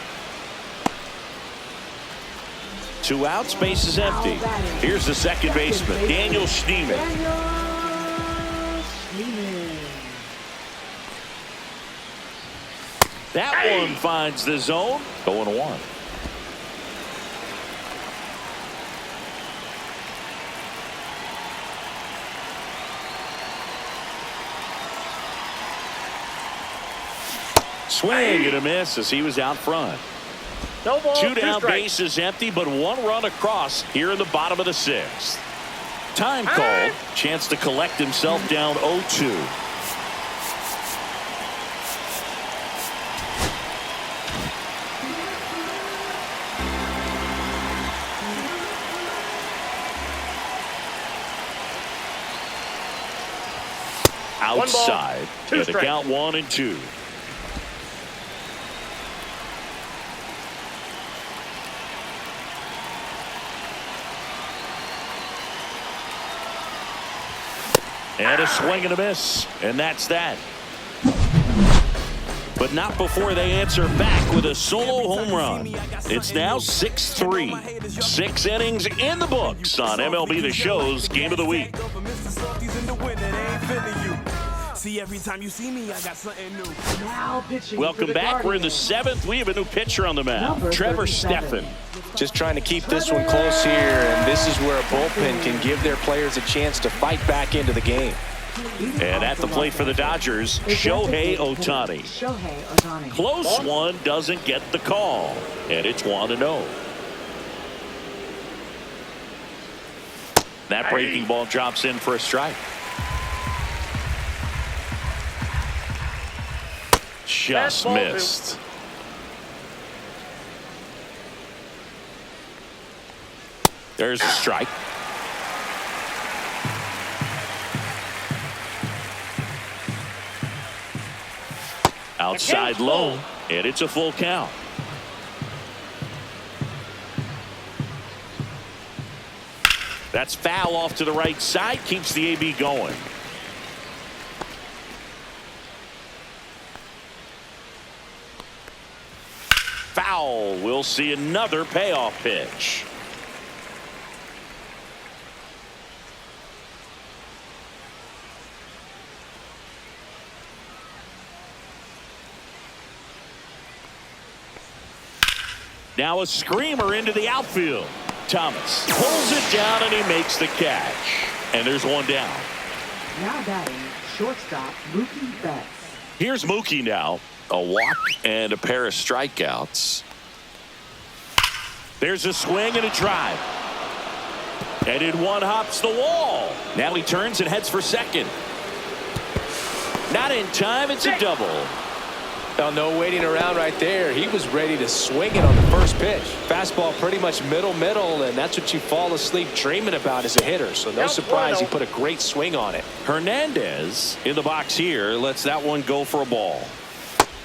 2 outs, base is empty. Here's the second baseman, Daniel Schneemann. That one finds the zone. 0-1. Swing and a miss as he was out front. No ball, 2 down, strikes. base is empty, but 1 run across here in the bottom of the 6th. Time called. Chance to collect himself down 0-2. Outside. 2 And the strikes. count 1-2. And a swing and a miss. And that's that. But not before they answer back with a solo home run. It's now 6-3. 6 innings in the books on MLB The Show's Game of the Week. See, every time you see me, I got something new. Now pitching for Welcome the back. We're in the Guardians. 7th. We have a new pitcher on the mound. Number Trevor 37. Stephan. Just trying to keep this one close here, and this is where a bullpen can give their players a chance to fight back into the game. And at the plate for the Dodgers, Shohei Ohtani. Shohei Ohtani. Close one, doesn't get the call. And it's 1-0. That breaking ball drops in for a strike. just Fastball missed. There's a strike. Outside low, and it's a full count. That's foul off to the right side, keeps the AB going. Foul. We'll see another payoff pitch. Now a screamer into the outfield. Thomas pulls it down and he makes the catch. And there's one down. Now batting, shortstop Mookie Betts. Here's Mookie now. A walk and a pair of strikeouts. There's a swing and a drive. And in one hops the wall. Now he turns and heads for second. Not in time. It's a double. Well, no waiting around right there. He was ready to swing it on the first pitch. Fastball pretty much middle, and that's what you fall asleep dreaming about as a hitter. So no surprise he put a great swing on it. Hernandez in the box here lets that one go for a ball.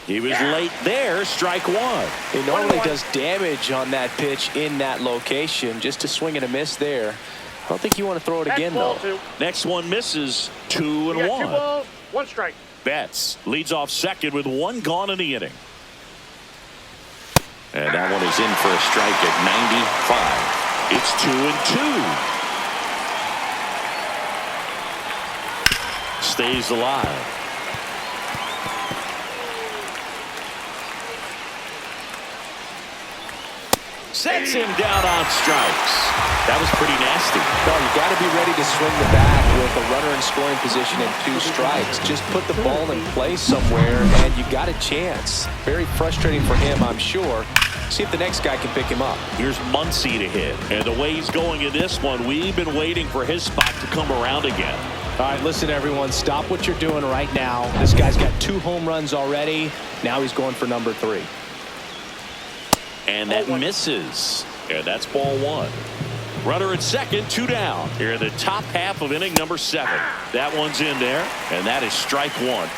He was late there. Strike one. He normally does damage on that pitch in that location. Just a swing and a miss there. I don't think you want to throw it again, though. Next one misses. 2-1. 2 balls, 1 strike. Betts leads off second with 1 gone in the inning. And that one is in for a strike at 95. It's 2-2. Stays alive. Sets him down on strikes. That was pretty nasty. Well, you got to be ready to swing the bat with a runner in scoring position and 2 strikes. Just put the ball in play somewhere, and you got a chance. Very frustrating for him, I'm sure. See if the next guy can pick him up. Here's Muncy to hit. And the way he's going in this one, we've been waiting for his spot to come around again. All right, listen, everyone. Stop what you're doing right now. This guy's got 2 home runs already. Now he's going for number 3. And that misses. And that's ball 1. Runner at second, 2 down. Here in the top half of inning number 7. That one's in there, and that is strike 1.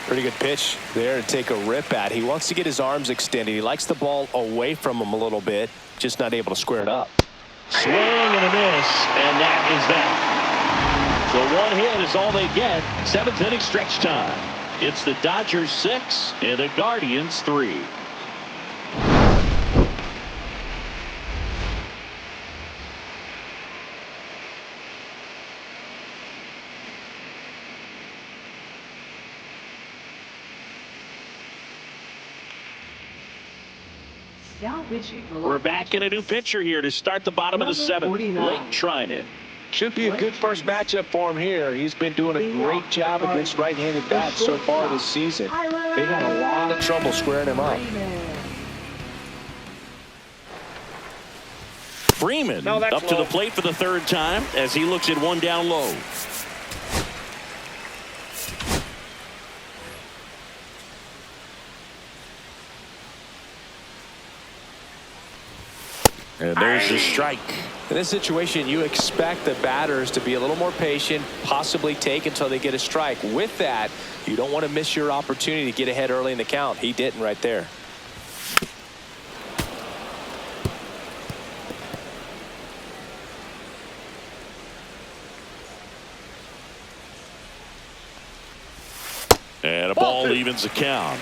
Pretty good pitch there to take a rip at. He wants to get his arms extended. He likes the ball away from him a little bit, just not able to square it up. Swing and a miss, and that is that. So 1 hit is all they get. 7th inning stretch time. It's the Dodgers 6 and the Guardians 3. We're back in a new pitcher here to start the bottom of the 7th. Blake Treinen. Should be a good first matchup for him here. He's been doing a great job against right-handed bats so far this season. They've had a lot of trouble squaring him up. Freeman up to the plate for the 3rd time as he looks at 1 down low. And there's the strike. In this situation, you expect the batters to be a little more patient, possibly take until they get a strike. With that, you don't want to miss your opportunity to get ahead early in the count. He didn't right there. And a ball evens the count.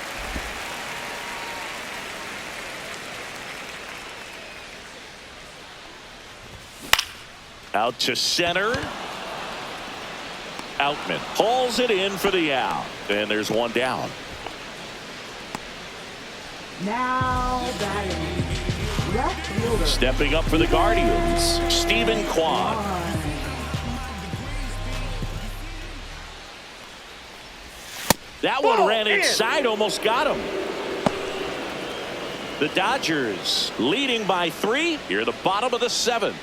Out to center. Outman hauls it in for the out. And there's 1 down. Now batting, left fielder. Stepping up for the Guardians, Stephen Kwan. That one ran inside, almost got him. The Dodgers leading by 3 here at the bottom of the 7th.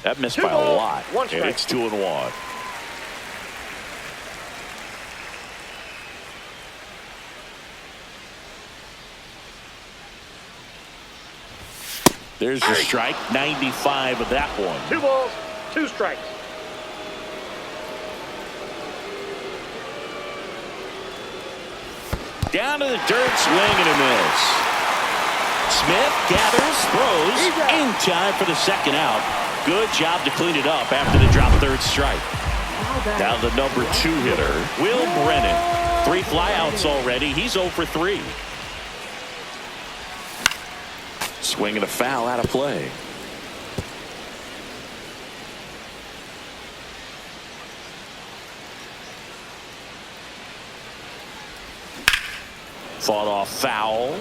That missed Two by a balls, lot. one And strike. it's 2-1. There's the strike. 95 of that one. 2 balls, 2 strikes. Down to the dirt, swing and a miss. Smith gathers, throws in time for the second out. Good job to clean it up after the drop third strike. Now the number 2 hitter, Will Brennan. 3 flyouts already. He's 0 for 3. Swing and a foul out of play. Fought off foul.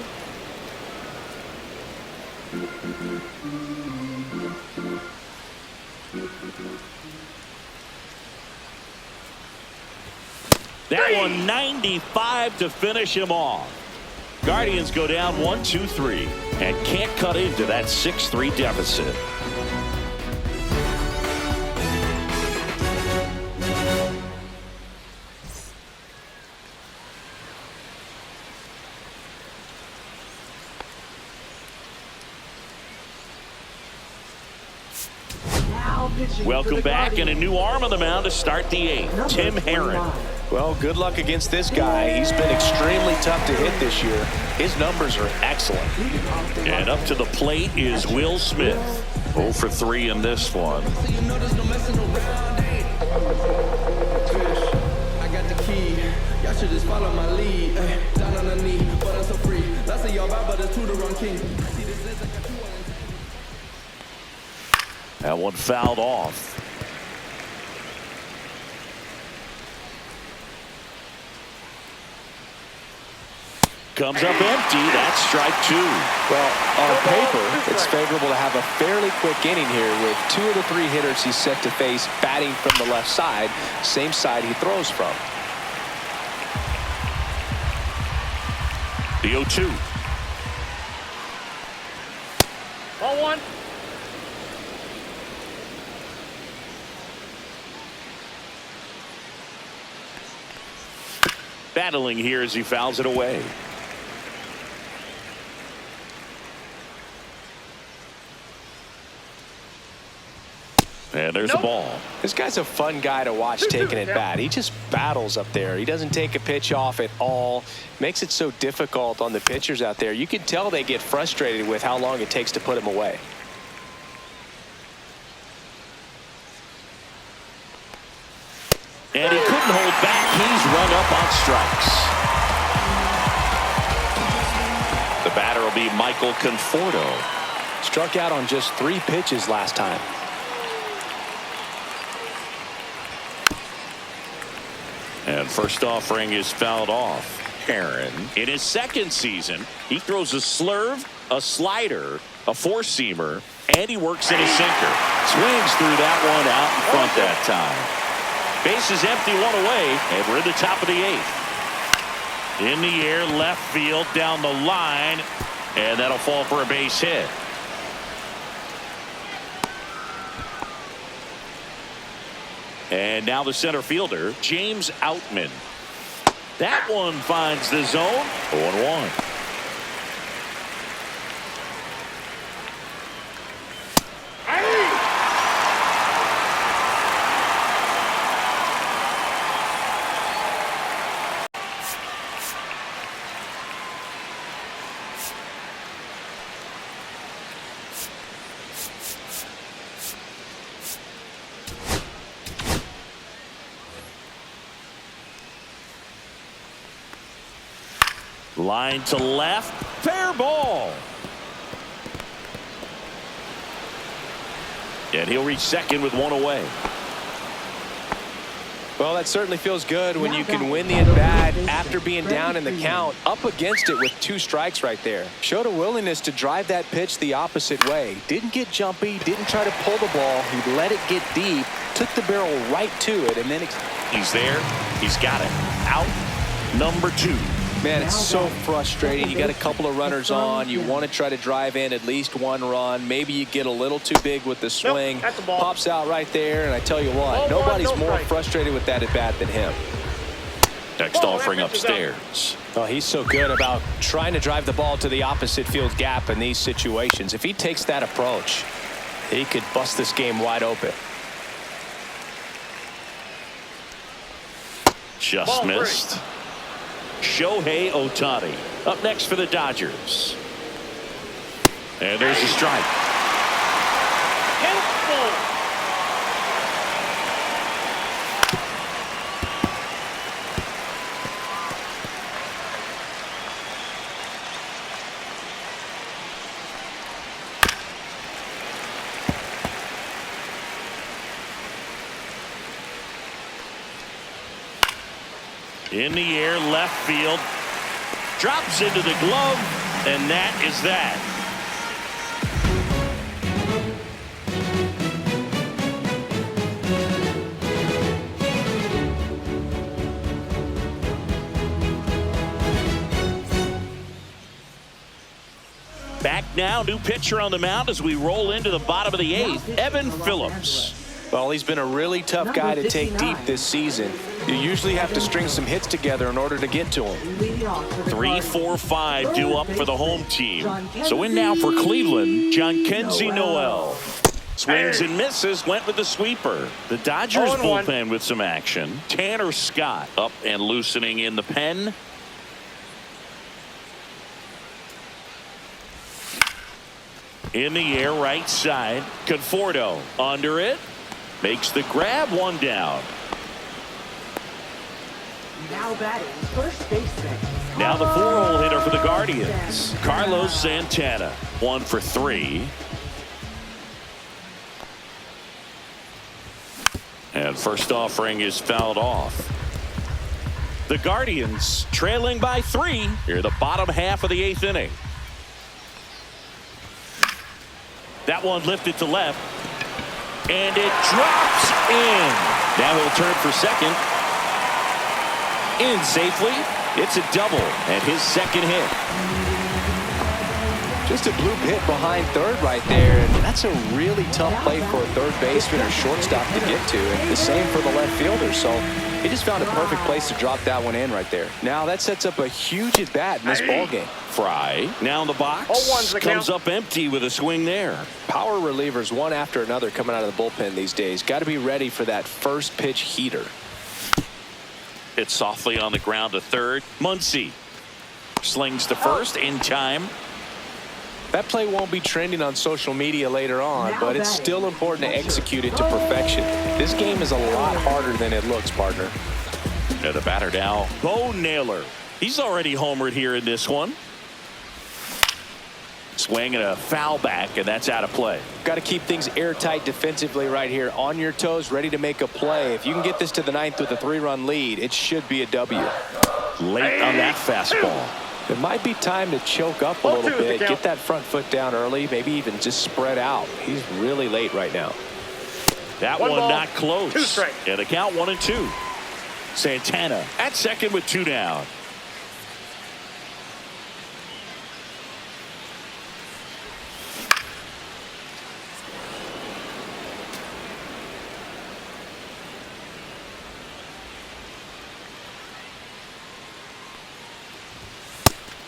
That one 95 to finish him off. Guardians go down 1-2-3 and can't cut into that 6-3 deficit. Welcome back, and a new arm on the mound to start the 8th. Tim Herrin. Well, good luck against this guy. He's been extremely tough to hit this year. His numbers are excellent. And up to the plate is Will Smith. 0 for 3 in this one. I got the key. Y'all should just follow my lead. Down on the knee, but I'm so free. Let's say y'all bad, but it's 2 to run king. That one fouled off. Comes up empty. That's strike 2. Well, on paper, it's favorable to have a fairly quick inning here with 2 of the 3 hitters he's set to face batting from the left side, same side he throws from. The 0-2. Ball 1. Battling here as he fouls it away. And there's the ball. This guy's a fun guy to watch taking at bat. He just battles up there. He doesn't take a pitch off at all. Makes it so difficult on the pitchers out there. You can tell they get frustrated with how long it takes to put him away. And he couldn't hold back. He's run up on strikes. The batter will be Michael Conforto. Struck out on just 3 pitches last time. And first offering is fouled off. Herrin, in his second season, he throws a slurve, a slider, a four-seamer, and he works in a sinker. Swings through that one out in front that time. Base is empty, 1 away, and we're in the top of the 8th. In the air, left field, down the line, and that'll fall for a base hit. And now the center fielder, James Outman. That one finds the zone. 0-1. Line to left, fair ball. And he'll reach second with 1 away. Well, that certainly feels good when you can win the at-bat after being down in the count, up against it with 2 strikes right there. Showed a willingness to drive that pitch the opposite way. Didn't get jumpy, didn't try to pull the ball. He let it get deep, took the barrel right to it, and then he's there. He's got it. Out number 2. Man, it's so frustrating. You got a couple of runners on. You want to try to drive in at least one run. Maybe you get a little too big with the swing. Nope, that's the ball. Pops out right there, and I tell you what, Ball nobody's one, no more strike. frustrated with that at bat than him. Next Ball, offering that pitch is out. upstairs. Well, he's so good about trying to drive the ball to the opposite field gap in these situations. If he takes that approach, he could bust this game wide open. Just Ball three. missed. Shohei Ohtani up next for the Dodgers. And there's a strike. Helpful. In the air, left field. Drops into the glove, and that is that. Back now, new pitcher on the mound as we roll into the bottom of the eighth, Evan Phillips. Well, he's been a really tough guy to take deep this season. You usually have to string some hits together in order to get to him. 3, 4, 5 due up for the home team. So in now for Cleveland, Jhonkensy Noel. Swings and misses, went with the sweeper. The Dodgers 0-1. bullpen with some action. Tanner Scott up and loosening in the pen. In the air, right side. Conforto under it. Makes the grab, one down. Now batting first baseman. Now the 4-hole hitter for the Guardians, Carlos Santana. 1 for 3. And first offering is fouled off. The Guardians trailing by 3 here the bottom half of the 8th inning. That one lifted to left. And it drops in. Now he'll turn for second. In safely. It's a double and his second hit. Just a bloop hit behind third right there, and that's a really tough play for a third baseman or shortstop to get to, and the same for the left fielder. So he just found a perfect place to drop that one in right there. Now that sets up a huge at bat in this ball game. Fry now in the box. 0-1's the Comes count. up empty with a swing there. Power relievers one after another coming out of the bullpen these days. Got to be ready for that first pitch heater. It's softly on the ground to third. Muncy slings to first in time. That play won't be trending on social media later on, but it's still important to execute it to perfection. This game is a lot harder than it looks, partner. And the batter now, Bo Naylor. He's already homered here in this one. Swing and a foul back, and that's out of play. Got to keep things airtight defensively right here. On your toes, ready to make a play. If you can get this to the 9th with a 3-run lead, it should be a W. Late on that fastball. It might be time to choke up a little bit, get that front foot down early, maybe even just spread out. He's really late right now. That One one ball, not close. 2 strikes. And the count 1-2. Santana at second with 2 down.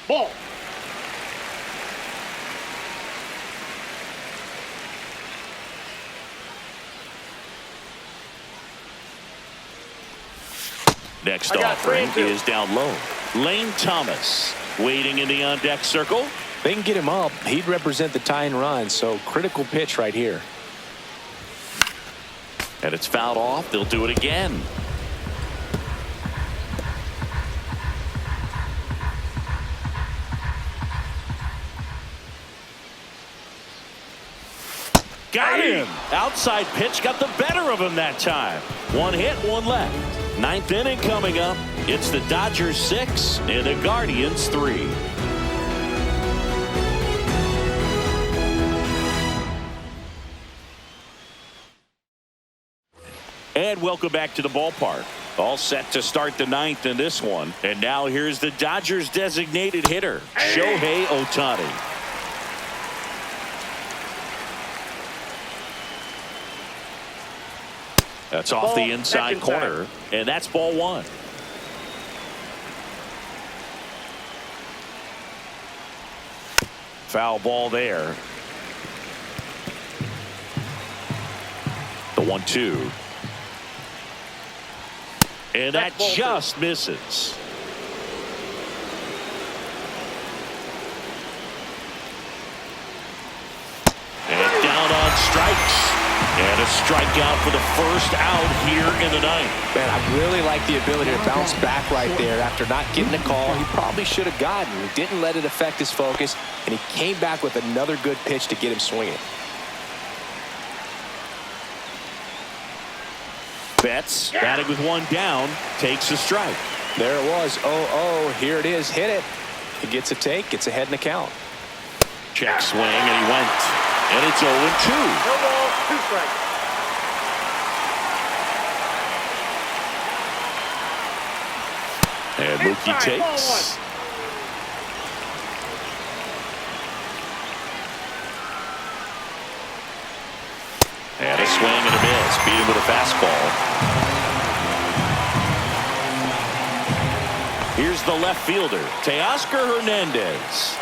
Ball. Next I got 3 offering and 2. is down low. Lane Thomas waiting in the on-deck circle. They can get him up. He'd represent the tying run, so critical pitch right here. And it's fouled off. They'll do it again. Got him. Outside pitch got the better of him that time. 1 hit, 1 left. 9th inning coming up. It's the Dodgers 6 and the Guardians 3. And welcome back to the ballpark. All set to start the ninth in this one. And now here's the Dodgers designated hitter, Shohei Ohtani. That's off the inside corner, and that's ball one. Foul ball there. The 1-2. And that just misses. And down on strikes. And a strikeout for the first out here in the ninth. Man, I really like the ability to bounce back right there after not getting a call. He probably should have gotten. He didn't let it affect his focus, and he came back with another good pitch to get him swinging. Betts batting with one down, takes a strike. There it was. 0-0. Here it is. Hit it. He gets a take. Gets ahead in the count. Check swing, and he went. And it's 0-2. No ball, 2 strikes. And Mookie takes. And a swing and a miss. Beat him with a fastball. Here's the left fielder, Teoscar Hernandez.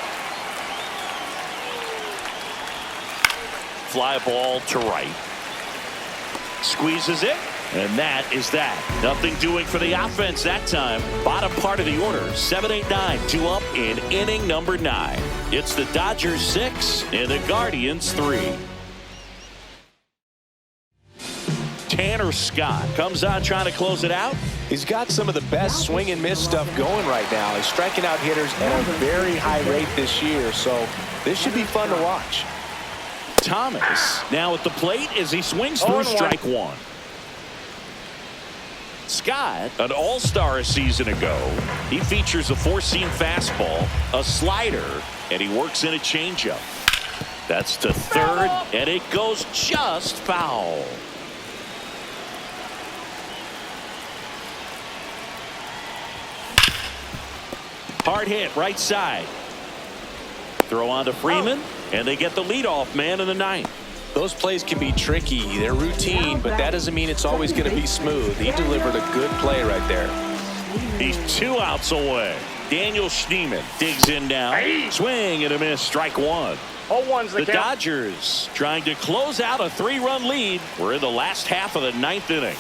Fly ball to right. Squeezes it. And that is that. Nothing doing for the offense that time. Bottom part of the order. 7-8-9. 2 up in inning number 9. It's the Dodgers 6 and the Guardians 3. Tanner Scott comes on trying to close it out. He's got some of the best swing and miss stuff going right now. He's striking out hitters at a very high rate this year, so this should be fun to watch. Thomas now at the plate as he swings through strike one. Scott, an all-star a season ago. He features a 4-seam fastball, a slider, and he works in a changeup. That's to third, and it goes just foul. Hard hit right side. Throw on to Freeman, and they get the leadoff man in the ninth. Those plays can be tricky. They're routine, but that doesn't mean it's always going to be smooth. He delivered a good play right there. He's 2 outs away. Daniel Schneemann digs in now. Swing and a miss, strike one. 0-1's The Dodgers trying to close out a 3-run lead. We're in the last half of the 9th inning.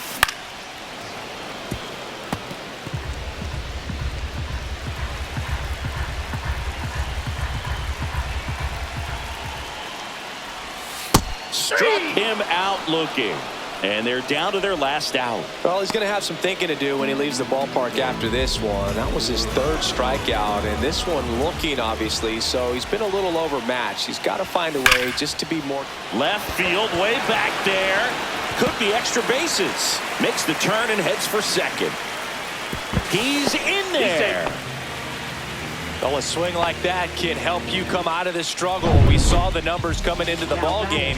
Struck him out looking. And they're down to their last out. Well, he's going to have some thinking to do when he leaves the ballpark after this one. That was his 3rd strikeout, and this one looking, obviously, so he's been a little overmatched. He's got to find a way just to be more. Left field, way back there. Could be extra bases. Makes the turn and heads for second. He's in there. Well, a swing like that can help you come out of this struggle. We saw the numbers coming into the ball game,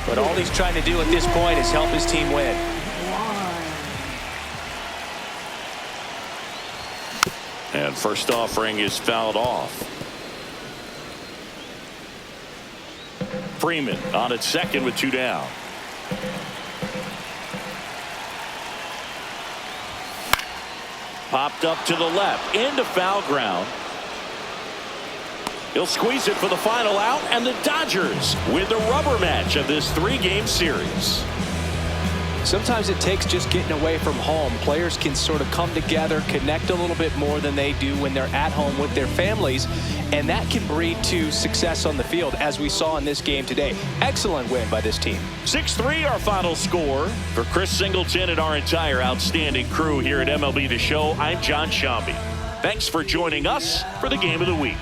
but all he's trying to do at this point is help his team win. And first offering is fouled off. Freeman on at second with 2 down. Popped up to the left into foul ground. He'll squeeze it for the final out, and the Dodgers win the rubber match of this 3-game series. Sometimes it takes just getting away from home. Players can sort of come together, connect a little bit more than they do when they're at home with their families, and that can breed to success on the field, as we saw in this game today. Excellent win by this team. 6-3 our final score. For Chris Singleton and our entire outstanding crew here at MLB The Show, I'm John Shambi. Thanks for joining us for the Game of the Week.